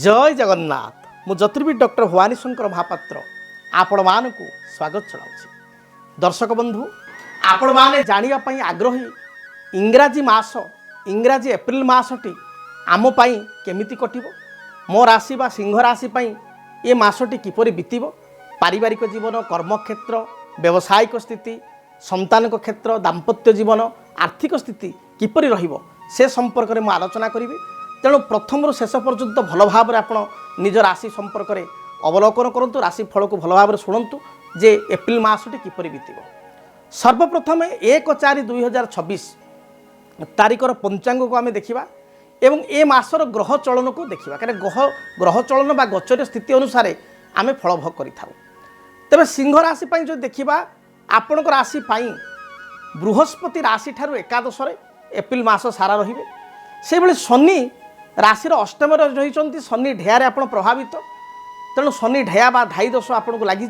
जय जगन्नाथ मु ज्योतिर्विद डॉक्टर भवानी शंकर महापात्र आपण मानक स्वागत जनाऊँ। दर्शक बंधु आपण माने जानिया पई आग्रही इंग्राजी मास इंग्राजी एप्रिल मासटी आम पाई केमिति कटिबो मो राशि बा सिंह राशि पाई ए मासटी किपरि बीतिबो पारिवारिक जीवन कर्मक्षेत्र व्यावसायिक स्थिति संतान क्षेत्र दाम्पत्य जीवन आर्थिक स्थिति किपरि रहिबो से संपर्क में आलोचना करी। तेणु प्रथम शेष पर्यंत भल भाव आपण निज राशि संपर्क में अवलोकन करूँ राशि फल को भल भाव शुणु जे एप्रिल मासटी किपरि बीतिबो। सर्वप्रथम 1/4/2026 तारिखर पंचांग को आम देखा एवं ए मासर ग्रह चलन को देखा कहीं ग्रह चलन बा गोचर स्थिति अनुसार आम फल भोग करें। तेरे सिंह राशि जो देखा आपण राशि बृहस्पति राशि ठारू एकादश एप्रिल मास सारा रहिबे। से भली शनि राशि अष्टम रही शनि ढेयारे आप प्रभावित तेणु शनि ढेया बा धाई दोष आपको लगी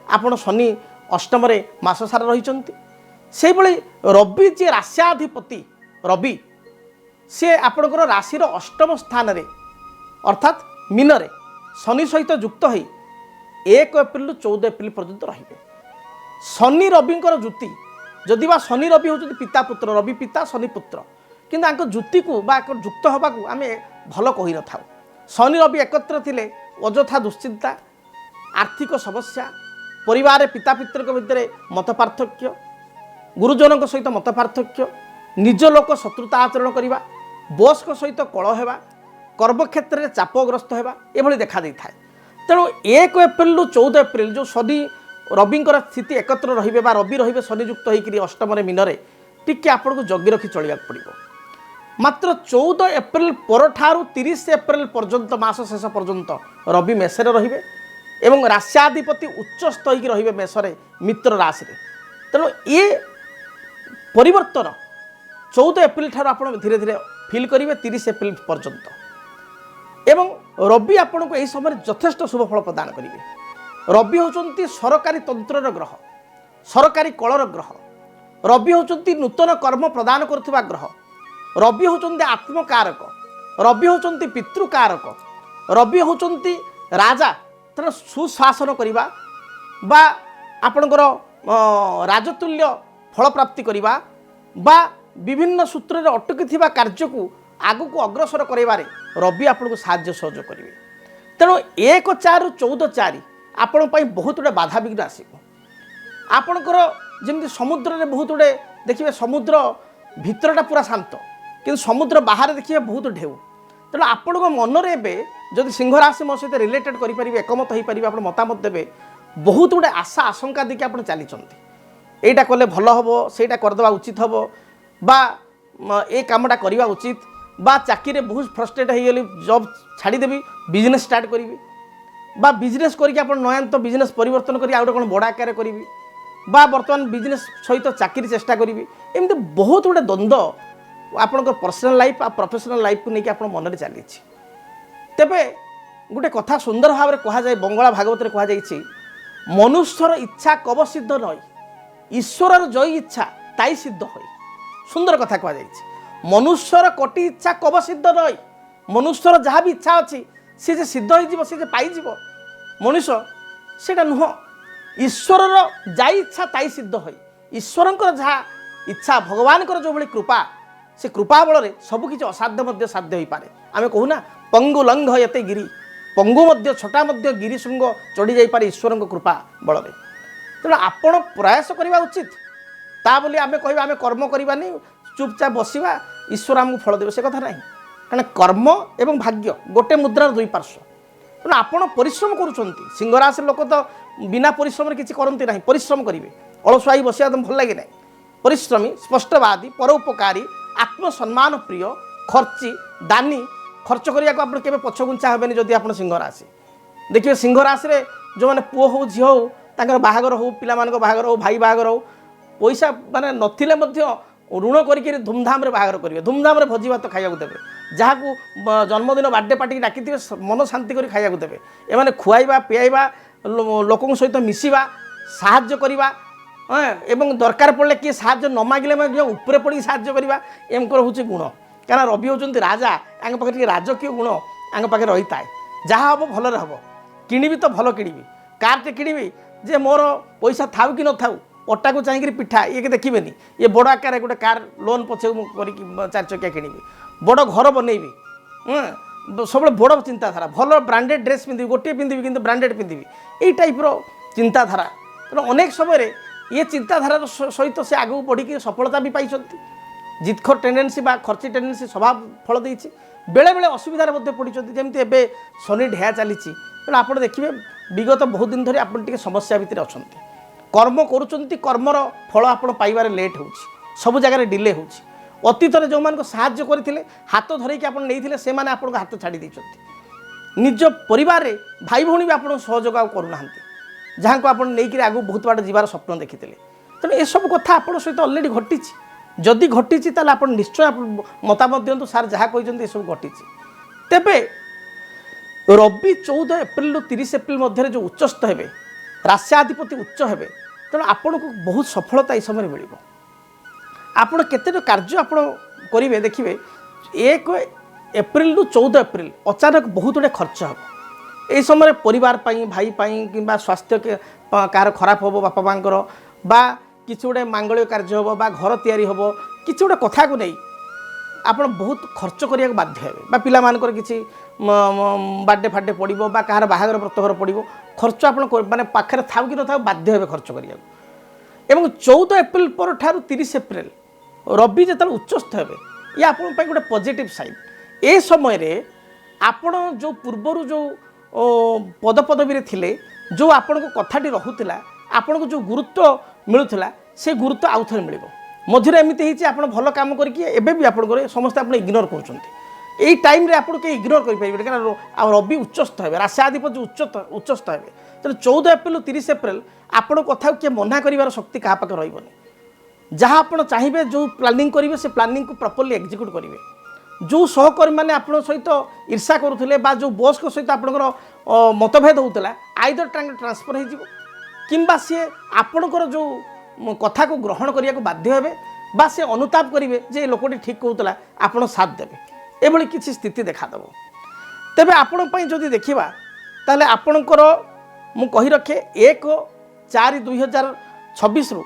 आपड़ शनि अष्टम मास सारा रही से भली रवि जी राश्याधिपति रवि से आपणकर राशि अष्टम स्थान रे अर्थात मीन रे शनि सहित युक्त हो 1 एप्रिल 14 एप्रिल पर्यंत रहिबे। शनि रविंकर जुति जदि बा शनि रवि होती पिता पुत्र रवि पिता शनि पुत्र किंतु जुति को बा युक्त होगा आम भल कही न था। शनि रवि एकत्र थिले अଯଥା दुश्चिंता आर्थिक समस्या परिवार पिता पितृ भितर मत पार्थक्य गुरुजन सहित मत पार्थक्य निज लोक शत्रुता आचरण करने बॉस सहित कलह होगा कर्मक्षेत्र में चापग्रस्त होगा ये देखा दी था। तेणु 1 एप्रिल 14 एप्रिल जो शनि रविंकर स्थिति एकत्र रहिबे बा रवि रहिबे शनियुक्त होकर अष्टम मीन टिके आपको जगी रखी चलिया पड़ो। मात्र 14 एप्रिल पर ठारू 30 एप्रिल पर्यंत मास शेष पर्यंत रवि मेषरे रहिबे एवं राश्याधिपति उच्चस्थ होकर रहिबे मेषरे मित्र राशि। तेणु ये परिवर्तन 14 एप्रिल ठारू आप धीरे धीरे फिल करेंगे 30 एप्रिल पर्यंत एवं रवि आपन को यही समय यथेष्ट शुभ फल प्रदान करेंगे। रवि होचंती सरकारी तंत्र ग्रह सरकारी कलर ग्रह रवि होचंती नूतन कर्म प्रदान करुवा ग्रह रवि होचंती आत्मकारक रवि होचंती पितृकारक रवि होचंती राजा तेना सुशासन करवा बा आपणकर राजतुल्य फल प्राप्ति करवा बा विभिन्न सूत्र में अटकी कार्य को आग को अग्रसर करवारे रवि आपको साहाय्य सहयोग करेंगे। तेणु 1/4/14 आपण बहुत गुड़े बाधा विघ्न आसो आपणकर जमी समुद्र में बहुत गुड़े देखिए समुद्र भितरटा पूरा शांत कि समुद्र बाहर देखिए बहुत ढेउ। तेणु आपण मन में जब सिंह राशि मो सहित रिलेटेड करें एकमत हो पारे आप मतामत देवे बहुत गुड़े आशा आशंका देखिए आप चली एटा कले भल हम सेटा करदे उचित हम बा ए कामटा करवा उचित बा चाकरी बहुत फ्रस्ट्रेट हो गली जॉब छाड़देवी बिजनेस स्टार्ट करी बा बिजनेस करके आप नयांत बिजनेस परिवर्तन करी आउट कौन बड़ आकार करी बा बर्तमान बिजनेस सहित चाकरी चेष्टा करी एमती बहुत गुड़े द्वंद्व आपंकर पर्सनाल लाइफ आ प्रोफेशनल लाइफ को लेकिन आप मन में चली। तेबे गोटे कथा सुंदर भाव में कहुए बंगला भागवत में कहुई मनुष्यर इच्छा कब सिद्ध नई ईश्वर जय इच्छा ताई सिद्ध हो। सुंदर कथा कहुई मनुष्यर कोटि इच्छा कब सिद्ध नई मनुष्यर जहाँ भी इच्छा अच्छी सी जे सिद्ध हो सी जे पाइज मनुष्य सेटा नुह ईश्वर जाई इच्छा ताई सिद्ध हो। ईश्वर जहाँ इच्छा भगवान जो भाई कृपा से कृपा बल सबकि असाध्य साध्य हो पाए। आम कहूना पंगु लंघ यते गिरी पंगु छोटा गिरी शृंग चढ़ी जापे ईश्वर कृपा बल। तेणु आपण प्रयास करवा उचित ता बोली आम कह आम कर्म करवानी चुपचाप बसवा ईश्वर आमको फल देवे से कथा ना कारण कर्म एवं भाग्य गोटे मुद्रार दुई पार्श्व। तेणु आपण परिश्रम करुँच सिंह राशि लोक तो बिना परिश्रम किसी करती ना परिश्रम करेंगे अलसुआई बसिया भल लगे ना परिश्रमी स्पष्टवादी परोपकारी आत्मसम्मान प्रिय खर्ची दानी खर्च करने को आप पछगुंचा हेनी जदि आप सिंह राशि देखिए सिंह राशि रे जो मैंने पुओ हो झी हो बाहागर हो पिला बाहागर हो भाई बाहागर हो पैसा माने नथिले ऋण करके धूमधाम रे बाहागर करेंगे धूमधाम रे भोजी भात खाया देवे जहाँ को जन्मदिन बार्डे पार्टी डाकी मन शांति कर खाया देवे एमाने खुआइबा पियाइबा लोक सहित मिसवा साहाय्य करवा एवं दरकार पड़े किए साहाय्य न मागिले उपरे पड़ी साहाय्य करवा एमकर हूँ गुण क्या रवि होती राजा आगे पाखे राजकीय गुण आगे पाखे रही है जहाँ हम भल हम किणी तो भल किणी कारटे किणी जे मोर पैसा थाऊ कि न थाऊ अटा को चाहिए पिठा ये देखिए ये बड़ आकार गोटे कार लोन पछे कर 4 चकिया किणी बड़ घर बनईबी सब बड़ चिंताधारा भल ब्रांडेड ड्रेस पिंधि गोटे पिंधि कि ब्रांडेड पिंधि यही टाइप्र चिंताधारा तेना अनेक समय ये चिंताधारा सहित से आगे बढ़ी सफलता भी पाई जितखर टेंडेन्सी बा खर्ची टेंडेन्सी स्वभाव फल देती बेले बेले असुविधार पड़ी जमी एवं शनि ढेया चली तेणु आप देखिए विगत बहुत दिन धरी आप समस्या भितर अच्छा कर्म करुँच कर्मर फल आप पाइबार लेट हो सब जगह डिले हो अतीत जो मान साहाय्य करते हाथ धरकी आप नहीं से आपको हाथ छाड़ी देते निज परिवार रे भाई भौणी भी आप सहयोग करूना जहाँ को आप नहीं आगे बहुत बाट जीवार स्वप्न देखी तेणु ये सब कथा आप सहित अलरेडी घटी जदि घटी आप निश्चय मतामत दिंतु सार जहाँ कहते सब घटी तेबे रवि 14 एप्रिल रु 30 एप्रिल मध्य जो उच्चस्थ हे राश्याधिपति उच्च हे तेणु आपन को बहुत सफलता ये समय मिल आपड़ केते कार्य आप करेंगे देखिए 1 एप्रिल रु 14 एप्रिल अचानक बहुत गुड़े खर्च हे यही समय परिवार पाई भाई पाई कि स्वास्थ्य के कार खराब हम बापा माँकर बा किसी गोटे मांगल्य कार्य हम बा घर तैयारी हम किसी गोटे कथा को नहीं आप बहुत खर्च करने बाध्य हे पिला मानकर किसी बर्थडे फाडे पड़ो कहार बाहागर व्रतघर पड़ो खर्च आप माने पाखे था कि न था बाध्य हे खर्च करने 14 एप्रिल पर ठारू 30 एप्रिल रवि जो उच्चस्थ हे ये आप गोटे पॉजिटिव साइन ए समय आपण जो पूर्वर जो पदपदवी थिले जो आपण को कथाटी रहूला आपण को जो गुरुत्व मिलूला से गुरुत्व आउ थे मिल मझे एमती आप भल कम करके आप समस्त आप इग्नोर कर टाइम रे आपको कहीं इग्नोर करेंगे कारण रवि उच्चस्थ हे राश्याधिपति उच्चस्थ हे तेनाली 14 एप्रिल 30 एप्रिल आपण कथा किए मना कर शक्ति क्या पाखे रही जहाँ आप चाहिए जो प्लानिंग करेंगे से प्लानिंग को प्रॉपर्ली एग्जीक्यूट करेंगे जो सहकर्मी मैंने आप सहित ईर्षा करुले जो बॉस को सहित आपंकर मतभेद होता आइदर ट्रांसफर हो सी आपणकर जो कथा को ग्रहण करने को बाध्य हे बा से अनुताप करेंगे जे लोकटी ठीक कहूला आपड़ साथ देवे एभली किसी स्थिति देखादेव तेबे आपण जदि देखा ताले आपणकर मु कही रखे 1/4/2026 रु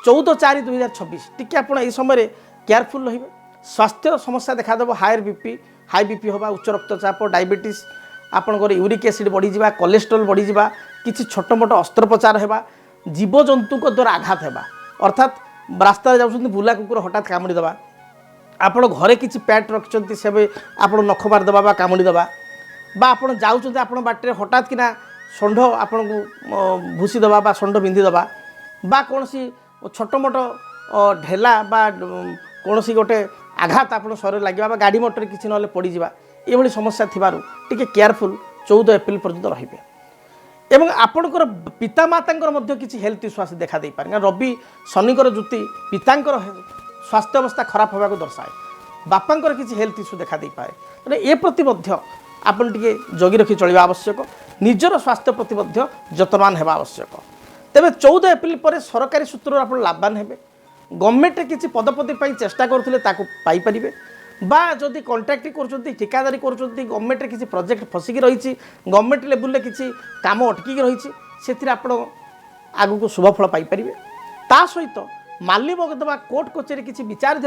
14/4/2026 टिके आप समय केयरफुल रहिबे स्वास्थ्य समस्या देखादेव हाई बीपी होगा उच्च रक्तचाप डायबिटीज आपंकर यूरिक एसिड बढ़ीजा कोलेस्ट्रोल बढ़ीजा किसी छोट मोट अस्त्रोपचार होगा जीवजंतु द्वारा आघात होगा अर्थात रास्ता जाऊँ बुला कुकुर हठात कामुड़ी देवा आपण घरे किसी पैट रखिंट से आप नख मारदेवा कामुड़ी देवा आप जाऊँ आप बाटे हठात किना षंढ आपन को भूसी देवा षंढ बिंधीदेवा कौन सी छोट मोट ढेला कौन सी गोटे आघात आप शरीर लगे गाड़ी मोटर किसी ना पड़जा ये समस्या थिबारु टिके केयरफुल 14 एप्रिल पर्यंत रहिबे एवं आपणकर पितामातांकर मध्य किसी हेल्थ इश्यू आसी देखा दे पारे रवि शनिकर जुति पितांकर स्वास्थ्य अवस्था खराब होगा दर्शाए बापांकर किसी हेल्थ इश्यू देखा दे पारे तेना ए प्रति मध्य आपण टिके जगी रखी चलवा आवश्यक निजर स्वास्थ्य प्रति मध्य जतनवान हेबा आवश्यक तेबे 14 एप्रिल पर सरकारी सूत्र आप लाभवान हेबे गवर्नमेंट किसी पदपदवी पर चेष्टा करुले पाई परिबे बा जदि कंट्राक्ट कर ठिकादारी कर गवर्नमेंट किसी प्रोजेक्ट फसिकी रही गवर्नमेंट लेवल किसी काम अटकिकी रही से आप आगु को शुभफल पाइपर ता सहित माली मकदमा कोर्ट कचेरी किसी विचार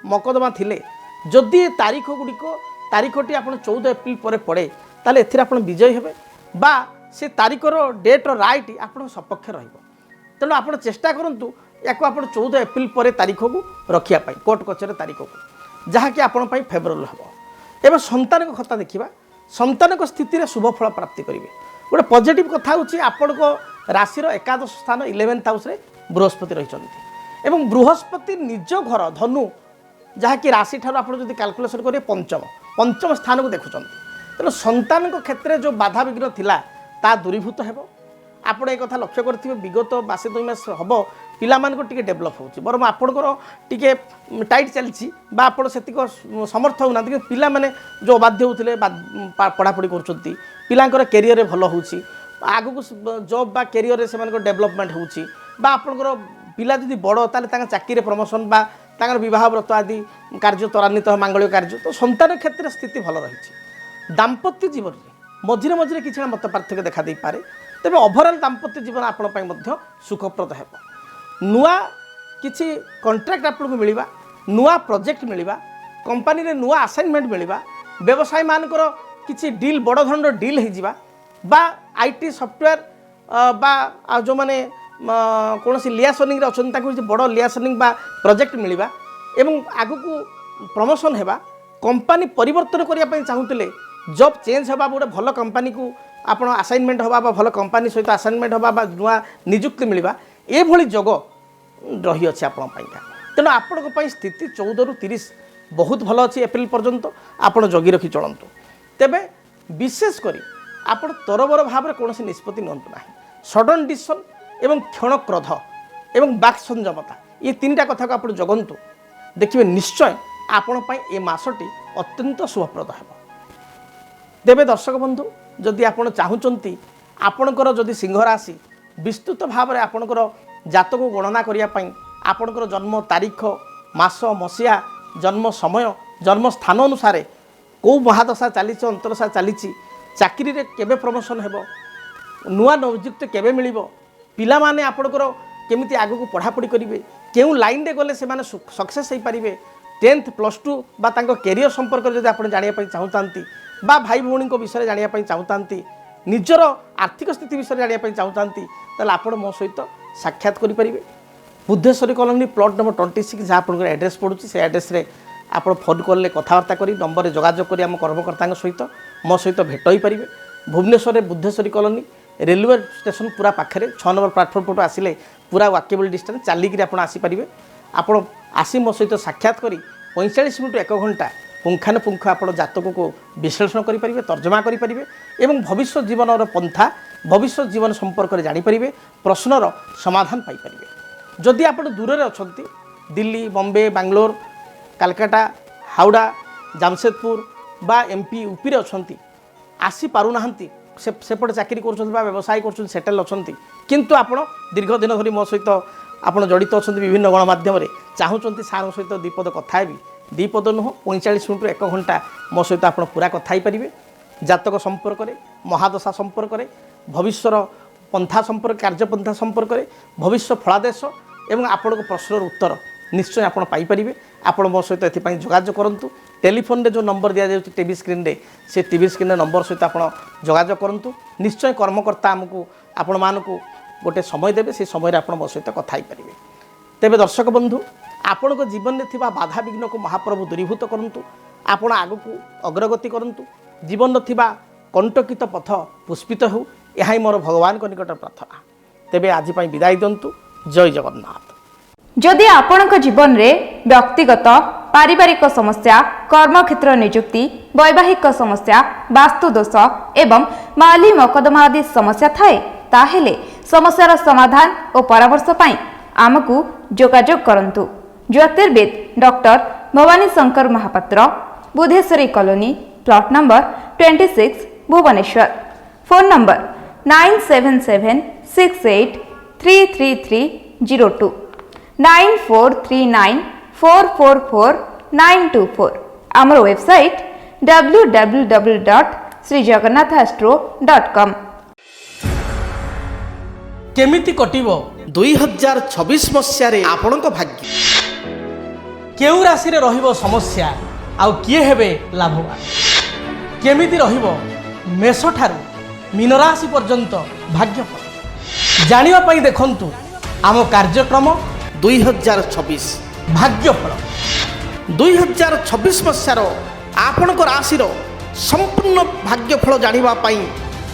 मकदमा थिले जदि तारीख गुड़िक तारीखटी आप 14 एप्रिल पर पड़े ताले एथिरे आप विजयी हेबे बा से तारीखर डेट राइट आप सपक्ष तेणु आप चेष्टा करूँ या आप 14 एप्रिल पर तारीख को रखापी कोर्ट कचेरी तारीख को जहाँकि आपण फेवरेबल हे एवं संतान कथा देखा संतान स्थित शुभफल प्राप्ति करेंगे गोटे पॉजिटिव कथा हूँ आपण को राशि एकादश स्थान 11th हाउस बृहस्पति रही बृहस्पति निज घर धनु जहाँकि राशि ठार आप कैलकुलेसन करेंगे पंचम स्थान को देखुं तेणु संतान क्षेत्र में जो बाधा विघ्न थिला ता दूरीभूत हो आपण एक कथा लक्ष्य करेंगे विगत मासे 2 मास हम पिला मानको टिके डेभलप होची बरम आपणकर टिके टाइट चलछि बा आपण सेतिक समर्थ होना कि पिला माने जो अबाध्य होथिले पढ़ापढ़ी करूछंती पिलांकर कैरियर भल होची आगु को जॉब बा कैरियर से मानको डेभलपमेंट होची बा आपणकर पिला जदि बड़ ताले तांका चाकरी प्रमोशन बा तांकर विवाह व्रत आदि कार्य त्वरान्वित मांगल्य कार्य तो संतान क्षेत्र स्थिति भल रही दाम्पत्य जीवन मझे मझे किसी मत पार्थक्य देखा दे पारे तेरे ओभरऑल दाम्पत्य जीवन आपण सुखप्रद है नुआ किसी कंट्राक्ट आपको मिलवा नुआ प्रोजेक्ट मिलवा कंपनी रे नुआ असाइनमेंट मिलवा व्यवसाय मानकर किसी डील बड़ धरण डील हो बा आईटी सॉफ्टवेयर बा जो मैंने कौन सी लियासनिंग अच्छा बड़ लियासनिंग बा प्रोजेक्ट मिलवा एवं आगु को प्रमोशन होगा कंपनी परिवर्तन करने चाहूले जॉब चेंज होगा गोटे भल कंपनी को आपण असाइनमेंट होगा भल कंपनी सहित असाइनमेंट होगा नुआ निजुक्ति मिलवा ये जोग रही अच्छे आपंका तेणु आपण स्थिति 14 ରୁ 30 बहुत भल अच्छी एप्रिल पर्यंत आप जगी रखी चलतु तेबे विशेषकर आपण तरबर भाव में कौन निष्पत्ति नियंतु ना सडन डिसीजन एवं क्षण क्रोध एवं बाक संयमता ये 3टा कथा को आप जगंतु देखिए निश्चय आपण ए मासटी अत्यंत शुभप्रद है तेबे दर्शक बंधु जदि आपण चाहूँगी आपणकर जदि सिंह राशि विस्तृत भाव में आपणकर जातक गणना करने आपणकर जन्म तारीख मास मसीहा जन्म समय जन्म स्थान अनुसार कौ महादशा चली अंतरदशा चली चाकरी रे केबे प्रमोशन हेबो नुआ नियुक्ति केबे मिलिबो पिला माने आपणकर केमिति आगु को पढ़ापढ़ी करिवे केउ लाइन रे गले से माने सक्सेस होई परिवे 10th +2 बा तांको कैरियर संपर्क जदि आपण जानिया पई चाहुतांती बा भाई भौणी को विषय जानिया पई चाहुतांती निजर आर्थिक स्थिति विषय जानिया पई चाहुतांती ताले आपण मो सहित साक्षात करि परिवे बुद्धेश्वरी कॉलोनी प्लॉट नंबर 26 जहाँ आप एड्रेस पड़ुची से एड्रेस रे आप फोन कॉल कथबार्ता करी नंबर रे जोगाजोग करी आम कर्मकर्ता सहित मो सहित भेट हो पारे Bhubaneswar Buddheshwari colony railway station पूरा पाखे 6 नंबर प्लाटफर्म पटू आसिले पूरा वाकेबल डिस्टेंस चलिकी आप आसीपारे आप आसी मो सहित साक्षात करी 45 मिनट 1 घंटा पुंखानुपुंख आप जातक को विश्लेषण करेंगे तर्जमा करेंगे एवं भविष्य जीवन पंथा भविष्य जीवन संपर्क में जानीपर प्रश्नर समाधान पाइपर जदि आप दूर में अच्छा दिल्ली बॉम्बे बांग्लोर कलकत्ता हावड़ा जामशेदपुर बा एमपी यूपी अच्छा आसी पारुना सेपटे चाकरी कर व्यवसाय कर सेटेल अच्छा किंतु आप दीर्घ दिन धरी मो सहित आप जड़ित अच्छा विभिन्न गणमाध्यम चाहूँगी सार सहित दीपद कथा भी दीपद नुह 45 मिनट 1 घंटा मो सहित आप पूरा कथा पारे जातक संपर्क में महादशा संपर्क में भविष्यर पंथा संपर्क कार्यपंथा संपर्क में भविष्य फलादेश एवं आपण प्रश्नर उत्तर निश्चय आप पाइपर आपण मो सहित एपाई जोगाजोग करूँ टेलीफोन रे जो नंबर दि जाए टीवी स्क्रीन रे से टीवी स्क्रीन नंबर सहित आप जोगाजोग करूँ निश्चय कर्मकर्ता आमको आपण मानक गोटे समय देवे से समय आप मो सहित कथा पारे तेबे दर्शक बंधु आपण जीवन में थिबा बाधा विघ्न को महाप्रभु दूरीभूत करूँ आपण आगु को अग्रगति करूँ जीवन में थिबा कंटकित पथ पुष्पित हो यह मोर भगवान को निकट प्रार्थना तेबे आज विदाय दिंतु जय जगन्नाथ। जदि आपणक जीवन में व्यक्तिगत पारिवारिक समस्या कर्मक्षेत्र नियुक्ति वैवाहिक समस्या वास्तुदोष एवं माली मकदमा आदि समस्या थाए ताहेले समस्यार समाधान और परामर्श पाई आमको जोगाजोग करंतु। ज्योतिर्विद doctor Bhabani Shankar Mahapatra Budheswari colony plot number 26 Bhubaneswar phone number 9776833302 9439444924 आमर वेबसाइट www.srijagannathastro.com। केमिति कटिबो 2026 मसीह रे आपणक भाग्य केउ राशि रे रहिबो समस्या आउ किए हेबे लाभवान केमिति रहिबो मेष ठारू मीन राशि पर्यंत भाग्यफल जानिबा पई देखंतु आम कार्यक्रम 2026 भाग्यफल 2026 मसीहार आपणक राशि संपूर्ण भाग्यफल जानिबा पई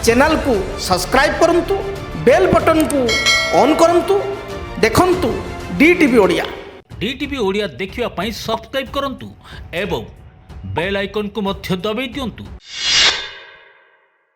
चैनल को सब्सक्राइब करंतु बेल बटन को ऑन करंतु देखंतु डीटीवी ओडिया देखिवा पई सब्सक्राइब करंतु एवं बेल आइकन को मध्य दबाई दियंतु।